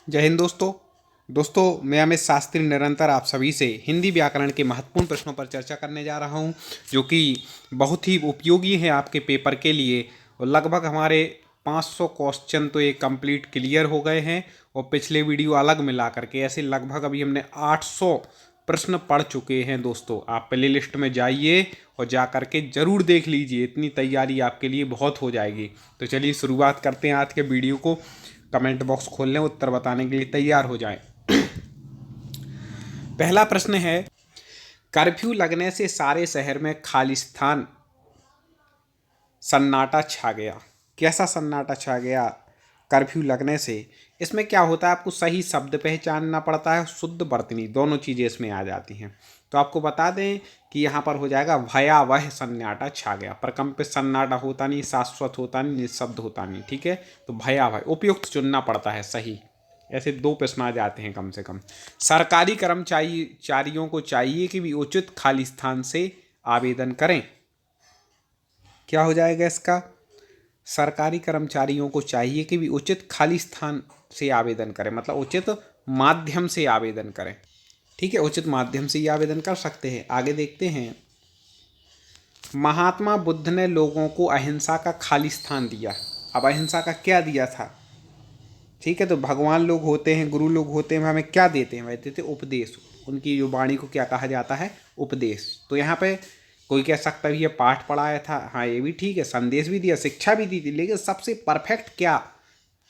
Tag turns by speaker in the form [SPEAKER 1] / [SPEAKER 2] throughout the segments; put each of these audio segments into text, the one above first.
[SPEAKER 1] जय हिंद दोस्तों मैं अमित शास्त्री निरंतर आप सभी से हिंदी व्याकरण के महत्वपूर्ण प्रश्नों पर चर्चा करने जा रहा हूं, जो कि बहुत ही उपयोगी हैं आपके पेपर के लिए। और लगभग हमारे 500 क्वेश्चन तो ये कंप्लीट क्लियर हो गए हैं, और पिछले वीडियो अलग मिला करके ऐसे लगभग अभी हमने 800 प्रश्न पढ़ चुके हैं। दोस्तों आप प्ले लिस्ट में जाइए और जा करके ज़रूर देख लीजिए, इतनी तैयारी आपके लिए बहुत हो जाएगी। तो चलिए शुरुआत करते हैं आज के वीडियो को। कमेंट बॉक्स खोल लें, उत्तर बताने के लिए तैयार हो जाएं। पहला प्रश्न है, कर्फ्यू लगने से सारे शहर में खालिस्तान सन्नाटा छा गया। कैसा सन्नाटा छा गया कर्फ्यू लगने से? इसमें क्या होता है, आपको सही शब्द पहचानना पड़ता है, शुद्ध वर्तनी दोनों चीज़ें इसमें आ जाती हैं। तो आपको बता दें कि यहाँ पर हो जाएगा भयावह सन्नाटा छा गया। प्रकंपित सन्नाटा होता नहीं, शाश्वत होता नहीं, निःशब्द होता नहीं। ठीक है, तो भयावह उपयुक्त चुनना पड़ता है सही। ऐसे 2 प्रश्न आ जाते हैं कम से कम। सरकारी कर्मचारियों को चाहिए कि भी उचित खालिस्तान से आवेदन करें। क्या हो जाएगा इसका? सरकारी कर्मचारियों को चाहिए कि भी उचित खालिस्तान से आवेदन करें, मतलब उचित माध्यम से आवेदन करें। ठीक है, उचित माध्यम से ही आवेदन कर सकते हैं। आगे देखते हैं, महात्मा बुद्ध ने लोगों को अहिंसा का खालिस्तान दिया। अब अहिंसा का क्या दिया था? ठीक है, तो भगवान लोग होते हैं, गुरु लोग होते हैं, हमें क्या देते हैं? वह देते उपदेश। उनकी जो वाणी को क्या कहा जाता है? उपदेश। तो यहाँ पे कोई कह सकता है ये पाठ पढ़ाया था, हाँ ये भी ठीक है, संदेश भी दिया, शिक्षा भी दी थी, लेकिन सबसे परफेक्ट क्या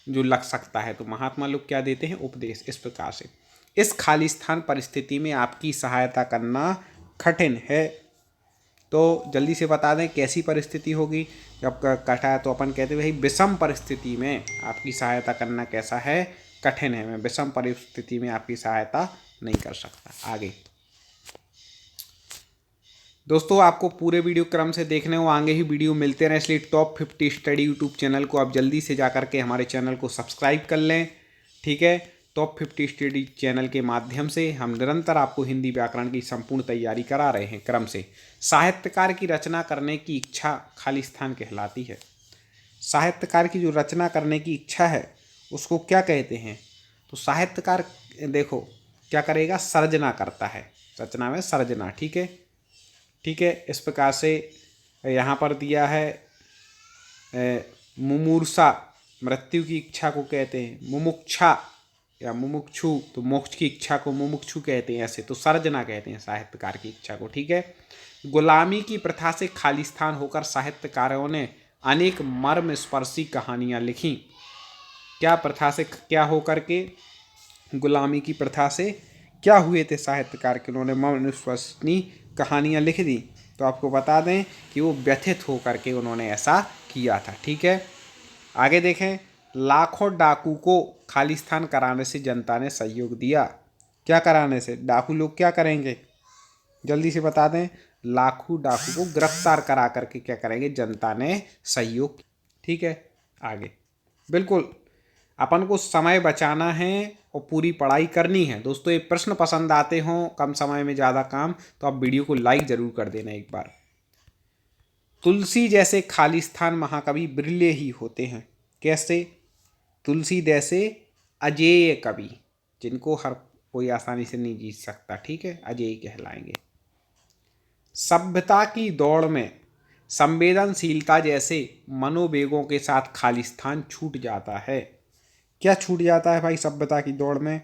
[SPEAKER 1] जो लग सकता है? तो महात्मा लोग क्या देते हैं? उपदेश। इस प्रकार से इस खालिस्तान परिस्थिति में आपकी सहायता करना कठिन है। तो जल्दी से बता दें कैसी परिस्थिति होगी जब कटा है, तो अपन कहते हैं भाई विषम परिस्थिति में आपकी सहायता करना कैसा है? कठिन है। मैं विषम परिस्थिति में आपकी सहायता नहीं कर सकता। आगे दोस्तों, आपको पूरे वीडियो क्रम से देखने हो, आगे ही वीडियो मिलते रहे, इसलिए टॉप 50 स्टडी यूट्यूब चैनल को आप जल्दी से जा करके हमारे चैनल को सब्सक्राइब कर लें। ठीक है, टॉप 50 स्टडी चैनल के माध्यम से हम निरंतर आपको हिंदी व्याकरण की संपूर्ण तैयारी करा रहे हैं क्रम से। साहित्यकार की रचना करने की इच्छा खालिस्तान कहलाती है। साहित्यकार की जो रचना करने की इच्छा है उसको क्या कहते हैं? तो साहित्यकार देखो क्या करेगा? सर्जना करता है, रचना में सर्जना। ठीक है, ठीक है, इस प्रकार से यहाँ पर दिया है मुमूर्षा, मृत्यु की इच्छा को कहते हैं मुमुक्षा या मुमुक्षु, तो मोक्ष की इच्छा को मुमुक्षु कहते हैं। ऐसे तो सर्जना कहते हैं साहित्यकार की इच्छा को। ठीक है, गुलामी की प्रथा से खालिस्तान होकर साहित्यकारों ने अनेक मर्म स्पर्शी कहानियाँ लिखी। क्या प्रथा से क्या होकर के? गुलामी की प्रथा से क्या हुए थे साहित्यकार के? उन्होंने मर्म स्पर्शी कहानियाँ लिख दी। तो आपको बता दें कि वो व्यथित होकर के उन्होंने ऐसा किया था। ठीक है, आगे देखें, लाखों डाकू को खालिस्तान कराने से जनता ने सहयोग दिया। क्या कराने से? डाकू लोग क्या करेंगे? जल्दी से बता दें। लाखों डाकू को गिरफ्तार करा करके क्या करेंगे? जनता ने सहयोग। ठीक है, आगे बिल्कुल अपन को समय बचाना है और पूरी पढ़ाई करनी है। दोस्तों ये प्रश्न पसंद आते हों, कम समय में ज़्यादा काम, तो आप वीडियो को लाइक जरूर कर देना एक बार। तुलसी जैसे खालिस्तान महाकवि बिरले ही होते हैं। कैसे? तुलसी जैसे अजेय कवि, जिनको हर कोई आसानी से नहीं जीत सकता। ठीक है, अजेय कहलाएंगे। सभ्यता की दौड़ में संवेदनशीलता जैसे मनोवेगों के साथ खालिस्तान छूट जाता है। क्या छूट जाता है भाई सभ्यता की दौड़ में?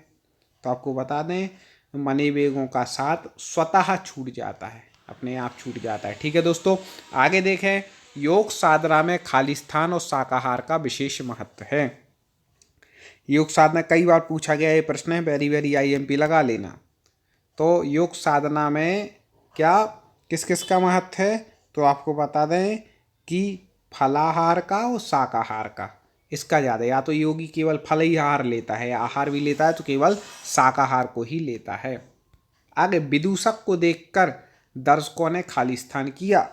[SPEAKER 1] तो आपको बता दें, मनोवेगों का साथ स्वतः छूट जाता है, अपने आप छूट जाता है। ठीक है दोस्तों, आगे देखें, योग साधना में खालिस्तान और शाकाहार का विशेष महत्व है। योग साधना कई बार पूछा गया ये प्रश्न है, वेरी वेरी IMP लगा लेना। तो योग साधना में क्या किस किस का महत्व है? तो आपको बता दें कि फलाहार का और शाकाहार का, इसका ज़्यादा। या तो योगी केवल फल ही आहार लेता है, या आहार भी लेता है तो केवल शाकाहार को ही लेता है। आगे, विदूषक को देखकर दर्शकों ने खालिस्तान किया।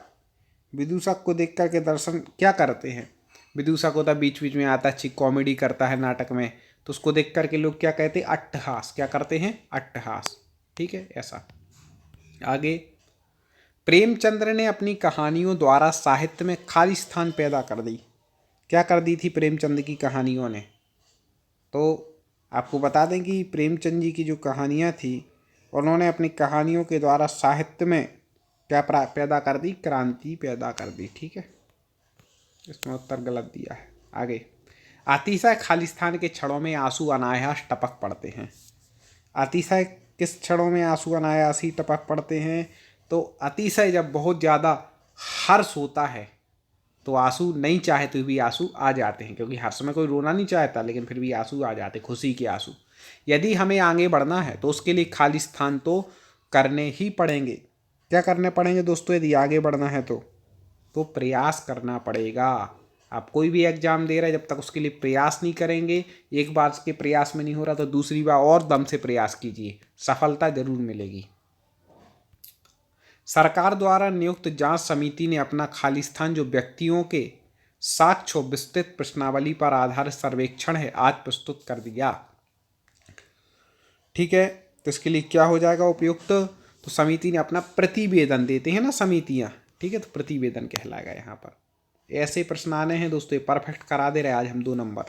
[SPEAKER 1] विदूषक को देख कर के दर्शन क्या करते हैं? विदूषक होता बीच बीच में आता, अच्छी कॉमेडी करता है नाटक में, तो उसको देख कर के लोग क्या कहते हैं? अट्टहास। क्या करते हैं? अट्टहास। ठीक है, ऐसा। आगे, प्रेमचंद्र ने अपनी कहानियों द्वारा साहित्य में खालिस्तान पैदा कर दी। क्या कर दी थी प्रेमचंद की कहानियों ने? तो आपको बता दें कि प्रेमचंद जी की जो कहानियाँ थी, उन्होंने अपनी कहानियों के द्वारा साहित्य में क्या पैदा कर दी, क्रांति पैदा कर दी। ठीक है, इसमें उत्तर गलत दिया है। आगे, अतिशय खालिस्तान के क्षणों में आंसू अनायास टपक पड़ते हैं। अतिशय किस क्षणों में आंसू अनायास ही टपक पड़ते हैं? तो अतिशय जब बहुत ज़्यादा हर्ष होता है तो आंसू नहीं चाहे तो भी आंसू आ जाते हैं, क्योंकि हर्ष में कोई रोना नहीं चाहता, लेकिन फिर भी आंसू आ जाते, खुशी के आंसू। यदि हमें आगे बढ़ना है तो उसके लिए खालिस्तान तो करने ही पड़ेंगे। क्या करने पड़ेंगे दोस्तों? यदि आगे बढ़ना है तो प्रयास करना पड़ेगा। आप कोई भी एग्जाम दे रहे हैं, जब तक उसके लिए प्रयास नहीं करेंगे, एक बार के प्रयास में नहीं हो रहा तो दूसरी बार और दम से प्रयास कीजिए, सफलता जरूर मिलेगी। सरकार द्वारा नियुक्त जांच समिति ने अपना खालिस्तान जो व्यक्तियों के साक्ष्य विस्तृत प्रश्नावली पर आधारित सर्वेक्षण है आज प्रस्तुत कर दिया। ठीक है, तो इसके लिए क्या हो जाएगा उपयुक्त? तो समिति ने अपना प्रतिवेदन, देते हैं ना समितियां, ठीक है, तो प्रतिवेदन कहलाएगा यहाँ पर। ऐसे प्रश्न आने हैं दोस्तों, ये परफेक्ट करा दे रहे आज हम 2 नंबर।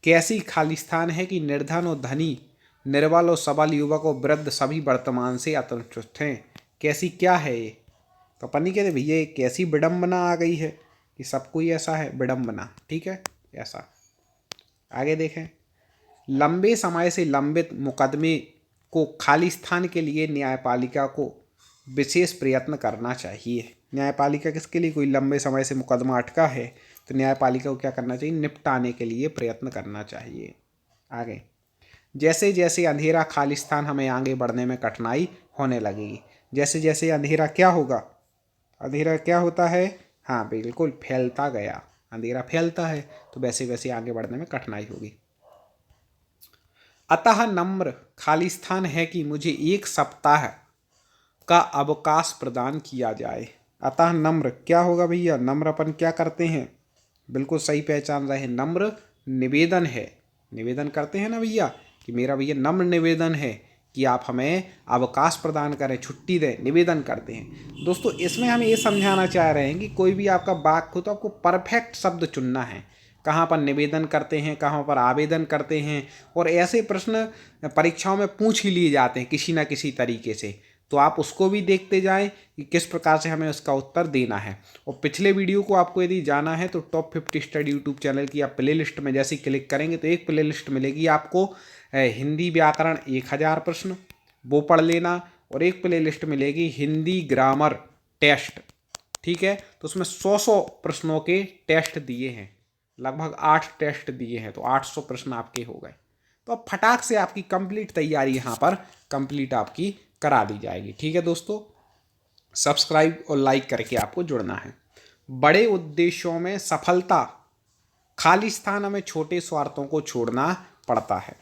[SPEAKER 1] कैसी खालिस्तान है कि निर्धन और धनी, निर्बल और सबल, युवक और वृद्ध सभी वर्तमान से असंतुष्ट हैं। कैसी क्या है ये? तो अपन नहीं कहते भैया ये कैसी विडम्बना आ गई है कि सब कोई ऐसा है, विडम्बना। ठीक है, ऐसा। आगे देखें, लंबे समय से लंबित मुकदमे को खालिस्तान के लिए न्यायपालिका को विशेष प्रयत्न करना चाहिए। न्यायपालिका किसके लिए? कोई लंबे समय से मुकदमा अटका है तो न्यायपालिका को क्या करना चाहिए? निपटाने के लिए प्रयत्न करना चाहिए। आगे, जैसे जैसे अंधेरा खालिस्तान हमें आगे बढ़ने में कठिनाई होने लगेगी। जैसे जैसे अंधेरा क्या होगा? अंधेरा क्या होता है? हाँ बिल्कुल, फैलता गया, अंधेरा फैलता है तो वैसे वैसे आगे बढ़ने में कठिनाई होगी। अतः नम्र खालिस्तान है कि मुझे 1 सप्ताह का अवकाश प्रदान किया जाए। अतः नम्र क्या होगा भैया? नम्र अपन क्या करते हैं? बिल्कुल सही पहचान रहे हैं, नम्र निवेदन है। निवेदन करते हैं ना भैया कि मेरा भैया नम्र निवेदन है कि आप हमें अवकाश प्रदान करें, छुट्टी दें, निवेदन करते हैं। दोस्तों इसमें हम ये समझाना चाह रहे हैं कि कोई भी आपका वाक्य हो तो आपको परफेक्ट शब्द चुनना है। कहाँ पर निवेदन करते हैं, कहाँ पर आवेदन करते हैं, और ऐसे प्रश्न परीक्षाओं में पूछ ही लिए जाते हैं किसी ना किसी तरीके से, तो आप उसको भी देखते जाएं कि किस प्रकार से हमें उसका उत्तर देना है। और पिछले वीडियो को आपको यदि जाना है तो टॉप 50 स्टडी यूट्यूब चैनल की आप प्ले लिस्ट में जैसे क्लिक करेंगे तो एक प्ले लिस्ट मिलेगी आपको, हिंदी व्याकरण 1000 प्रश्न, वो पढ़ लेना, और एक प्ले लिस्ट मिलेगी हिंदी ग्रामर टेस्ट। ठीक है, तो उसमें 100 प्रश्नों के टेस्ट दिए हैं, लगभग 8 टेस्ट दिए हैं, तो 800 प्रश्न आपके हो गए। तो अब फटाक से आपकी कंप्लीट तैयारी यहाँ पर कंप्लीट आपकी करा दी जाएगी। ठीक है दोस्तों, सब्सक्राइब और लाइक करके आपको जुड़ना है। बड़े उद्देश्यों में सफलता, खालिस्तान हमें छोटे स्वार्थों को छोड़ना पड़ता है।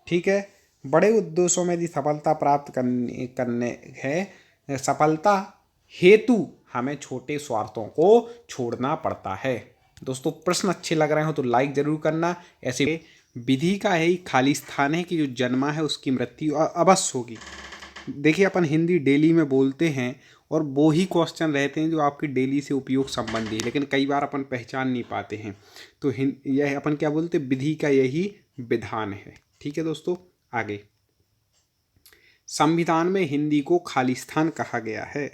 [SPEAKER 1] ठीक है, बड़े उद्देश्यों में यदि सफलता प्राप्त करने है, सफलता हेतु हमें छोटे स्वार्थों को छोड़ना पड़ता है। दोस्तों प्रश्न अच्छे लग रहे हो तो लाइक जरूर करना। ऐसे विधि का यही खालिस्तान है कि जो जन्मा है उसकी मृत्यु अवश्य होगी। देखिए अपन हिंदी डेली में बोलते हैं और वो ही क्वेश्चन रहते हैं जो आपकी डेली से उपयोग संबंधी है, लेकिन कई बार अपन पहचान नहीं पाते हैं, तो यह अपन क्या बोलते हैं? विधि का यही विधान है। ठीक है दोस्तों, आगे, संविधान में हिंदी को खालिस्तान कहा गया है।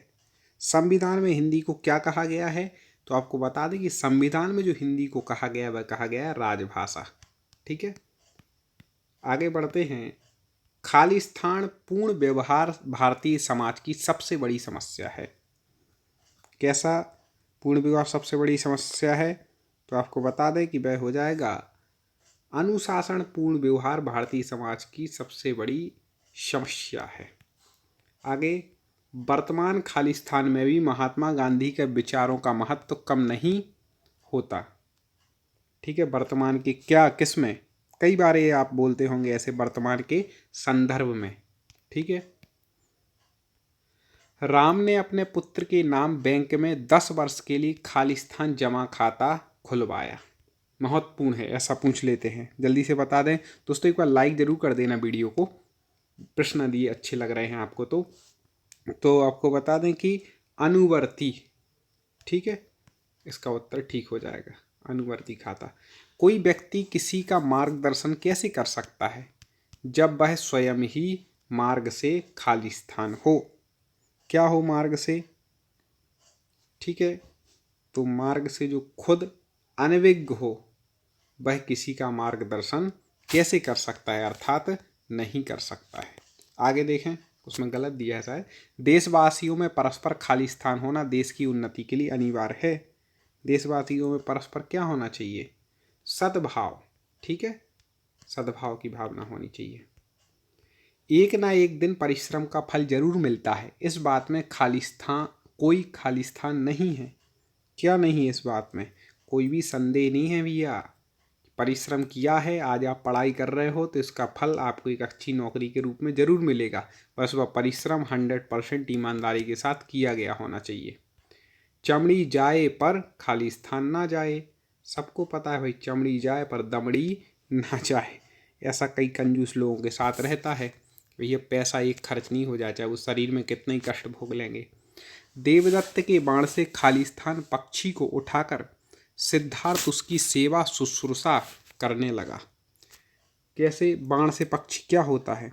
[SPEAKER 1] संविधान में हिंदी को क्या कहा गया है? तो आपको बता दें कि संविधान में जो हिंदी को कहा गया है वह कहा गया है राजभाषा। ठीक है, आगे बढ़ते हैं। खालिस्तान पूर्ण व्यवहार भारतीय समाज की सबसे बड़ी समस्या है। कैसा पूर्ण व्यवहार सबसे बड़ी समस्या है? तो आपको बता दें कि वह हो जाएगा अनुशासन पूर्ण व्यवहार भारतीय समाज की सबसे बड़ी समस्या है। आगे, वर्तमान खालिस्तान में भी महात्मा गांधी के विचारों का महत्व कम नहीं होता। ठीक है, वर्तमान की क्या किस में? कई बार ये आप बोलते होंगे ऐसे वर्तमान के संदर्भ में। ठीक है, राम ने अपने पुत्र के नाम बैंक में 10 वर्ष के लिए खालिस्तान जमा खाता खुलवाया। महत्वपूर्ण है, ऐसा पूछ लेते हैं, जल्दी से बता दें दोस्तों। एक बार लाइक जरूर कर देना वीडियो को, प्रश्न दिए अच्छे लग रहे हैं आपको तो आपको बता दें कि अनुवर्ती। ठीक है, इसका उत्तर ठीक हो जाएगा, अनुवर्ती खाता। कोई व्यक्ति किसी का मार्गदर्शन कैसे कर सकता है जब वह स्वयं ही मार्ग से खाली स्थान हो। क्या हो मार्ग से, ठीक है, तो मार्ग से जो खुद अनविज्ञ हो वह किसी का मार्गदर्शन कैसे कर सकता है, अर्थात नहीं कर सकता है। आगे देखें, उसमें गलत दिया है शायद। देशवासियों में परस्पर खाली स्थान होना देश की उन्नति के लिए अनिवार्य है। देशवासियों में परस्पर क्या होना चाहिए, सद्भाव, ठीक है, सद्भाव की भावना होनी चाहिए। एक ना एक दिन परिश्रम का फल जरूर मिलता है, इस बात में कोई खाली स्थान नहीं है। क्या नहीं है इस बात में, कोई भी संदेह नहीं है भैया। परिश्रम किया है, आज आप पढ़ाई कर रहे हो तो इसका फल आपको एक अच्छी नौकरी के रूप में ज़रूर मिलेगा। बस वह परिश्रम 100% ईमानदारी के साथ किया गया होना चाहिए। चमड़ी जाए पर खाली स्थान ना जाए। सबको पता है भाई, चमड़ी जाए पर दमड़ी ना जाए। ऐसा कई कंजूस लोगों के साथ रहता है। भैया पैसा एक खर्च नहीं हो जाए, चाहे वो शरीर में कितने ही कष्ट भोग लेंगे। देवदत्त के बाण से खाली स्थान पक्षी को उठाकर सिद्धार्थ उसकी सेवा शुश्रूषा करने लगा। कैसे, बाण से पक्षी क्या होता है,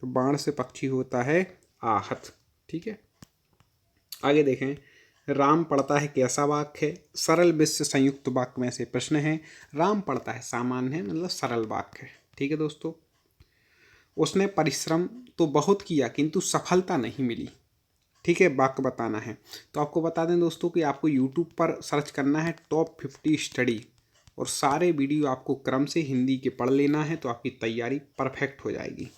[SPEAKER 1] तो बाण से पक्षी होता है आहत, ठीक है। आगे देखें, राम पढ़ता है कैसा वाक्य है, सरल मिश्र संयुक्त वाक्य में से प्रश्न है। राम पढ़ता है सामान्य है, मतलब सरल वाक्य है, ठीक है दोस्तों। उसने परिश्रम तो बहुत किया किंतु सफलता नहीं मिली, ठीक है, वाक्य बताना है। तो आपको बता दें दोस्तों कि आपको यूट्यूब पर सर्च करना है टॉप 50 स्टडी, और सारे वीडियो आपको क्रम से हिंदी के पढ़ लेना है, तो आपकी तैयारी परफेक्ट हो जाएगी।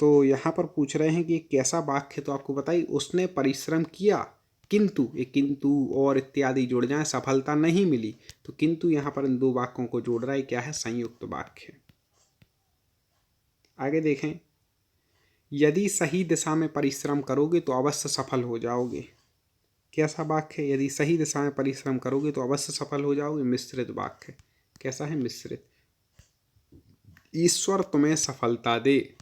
[SPEAKER 1] तो यहाँ पर पूछ रहे हैं कि कैसा वाक्य है, तो आपको बताइए, उसने परिश्रम किया किंतु, एक किंतु और इत्यादि जुड़ जाए, सफलता नहीं मिली, तो किंतु यहाँ पर इन दो वाक्यों को जोड़ रहा है, क्या है, संयुक्त वाक्य। आगे देखें, यदि सही दिशा में परिश्रम करोगे तो अवश्य सफल हो जाओगे। कैसा वाक्य है, यदि सही दिशा में परिश्रम करोगे तो अवश्य सफल हो जाओगे। मिश्रित वाक्य, कैसा है, मिश्रित। ईश्वर तुम्हें सफलता दे,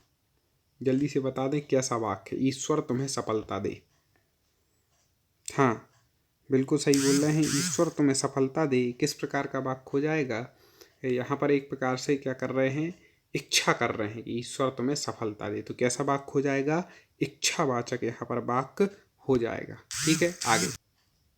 [SPEAKER 1] जल्दी से बता दें कैसा वाक्य, ईश्वर तुम्हें सफलता दे। हाँ बिल्कुल सही बोल रहे हैं, ईश्वर तुम्हें सफलता दे। किस प्रकार का वाक्य हो जाएगा, यहाँ पर एक प्रकार से क्या कर रहे हैं, इच्छा कर रहे हैं कि ईश्वर तुम्हें सफलता दे, तो कैसा वाक्य हो जाएगा, इच्छावाचक यहाँ पर वाक्य हो जाएगा, ठीक है। आगे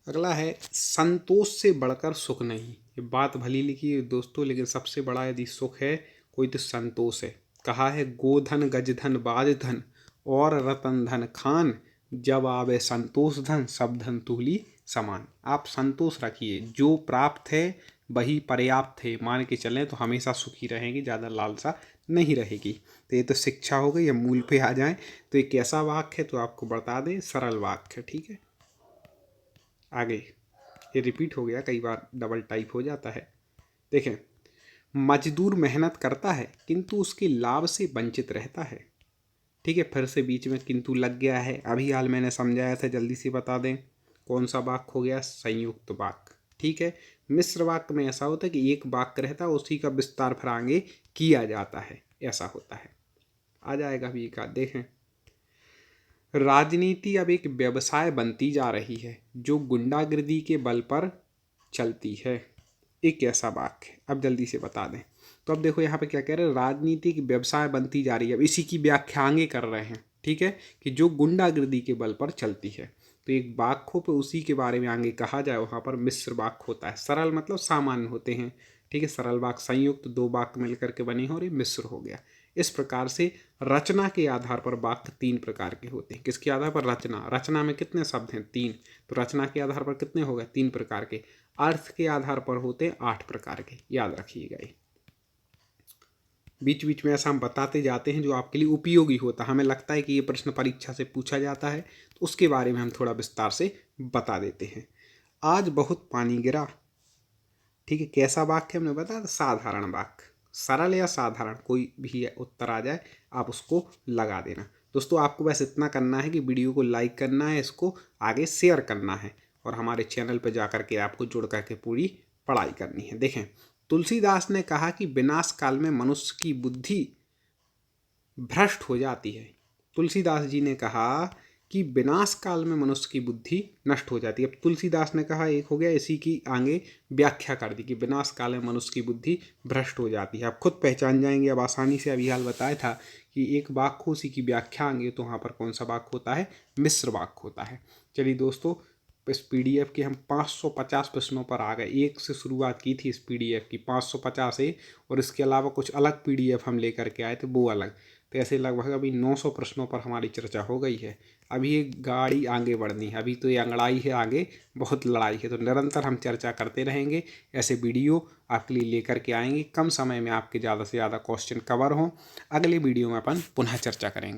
[SPEAKER 1] अगला है, संतोष से बढ़कर सुख नहीं। ये बात भली लिखी है दोस्तों, लेकिन सबसे बड़ा यदि सुख है कोई तो संतोष है। कहा है, गोधन गजधन बाजधन और रतन धन खान, जब आवे संतोष धन सब धन तुहली समान। आप संतोष रखिए, जो प्राप्त है वही पर्याप्त है, मान के चलें तो हमेशा सुखी रहेंगे, ज़्यादा लालसा नहीं रहेगी। तो ये तो शिक्षा हो गई। या मूल पे आ जाएं तो एक कैसा वाक्य है, तो आपको बता दें सरल वाक्य, ठीक है। आगे ये रिपीट हो गया, कई बार डबल टाइप हो जाता है। देखें, मजदूर मेहनत करता है किंतु उसके लाभ से वंचित रहता है, ठीक है। फिर से बीच में किंतु लग गया है, अभी हाल मैंने समझाया था, जल्दी से बता दें कौन सा वाक्य हो गया, संयुक्त वाक्य, ठीक है। मिश्र वाक्य में ऐसा होता है कि एक वाक्य रहता है, उसी का विस्तार फिर आगे किया जाता है, ऐसा होता है। आ जाएगा अभी का, देखें, राजनीति अब एक व्यवसाय बनती जा रही है जो गुंडागिर्दी के बल पर चलती है। एक ऐसा वाक्य, अब जल्दी से बता दें। तो अब देखो यहाँ पे क्या कह रहे हैं, राजनीति की व्यवसाय बनती जा रही है, अब इसी की व्याख्या आगे कर रहे हैं, ठीक है, कि जो गुंडागिर्दी के बल पर चलती है। तो एक वाक्य हो पे उसी के बारे में आगे कहा जाए, वहाँ पर मिश्र वाक्य होता है। सरल मतलब सामान्य होते हैं, ठीक है, सरल वाक्य संयुक्त, दो वाक्य मिलकर के बने हो, और ये मिश्र हो गया। इस प्रकार से रचना के आधार पर वाक्य 3 प्रकार के होते हैं। किसके आधार पर, रचना, रचना में कितने शब्द हैं, 3, तो रचना के आधार पर कितने हो गए, 3 प्रकार के। अर्थ के आधार पर होते हैं 8 प्रकार के, याद रखिएगा। ये बीच बीच में ऐसा हम बताते जाते हैं जो आपके लिए उपयोगी होता है। हमें लगता है कि ये प्रश्न परीक्षा से पूछा जाता है, तो उसके बारे में हम थोड़ा विस्तार से बता देते हैं। आज बहुत पानी गिरा, ठीक है, कैसा वाक्य हमने बताया, साधारण वाक्य, सरल या साधारण कोई भी उत्तर आ जाए आप उसको लगा देना। दोस्तों आपको बस इतना करना है कि वीडियो को लाइक करना है, इसको आगे शेयर करना है, और हमारे चैनल पर जा करके आपको जुड़ करके पूरी पढ़ाई करनी है। देखें, तुलसीदास ने कहा कि विनाश काल में मनुष्य की बुद्धि भ्रष्ट हो जाती है। तुलसीदास जी ने कहा कि विनाश काल में मनुष्य की बुद्धि नष्ट हो जाती है। अब तुलसीदास ने कहा एक हो गया, इसी की आगे व्याख्या कर दी कि विनाश काल में मनुष्य की बुद्धि भ्रष्ट हो जाती है। आप खुद पहचान जाएंगे अब आसानी से। अभी हाल बताया था कि एक वाक्य हो, उसी की व्याख्या आएंगे तो वहाँ पर कौन सा वाक्य होता है, मिश्र वाक्य होता है। चलिए दोस्तों, इस पीडीएफ के हम 550 प्रश्नों पर आ गए। एक से शुरुआत की थी इस पीडीएफ की, 550 है, और इसके अलावा कुछ अलग पीडीएफ हम लेकर के आए थे, वो अलग। तो ऐसे लगभग अभी 900 प्रश्नों पर हमारी चर्चा हो गई है। अभी ये गाड़ी आगे बढ़नी है, अभी तो ये अंगड़ाई है, आगे बहुत लड़ाई है। तो निरंतर हम चर्चा करते रहेंगे, ऐसे वीडियो आपके लिए लेकर के आएंगे। कम समय में आपके ज़्यादा से ज़्यादा क्वेश्चन कवर हों। अगले वीडियो में अपन पुनः चर्चा करेंगे।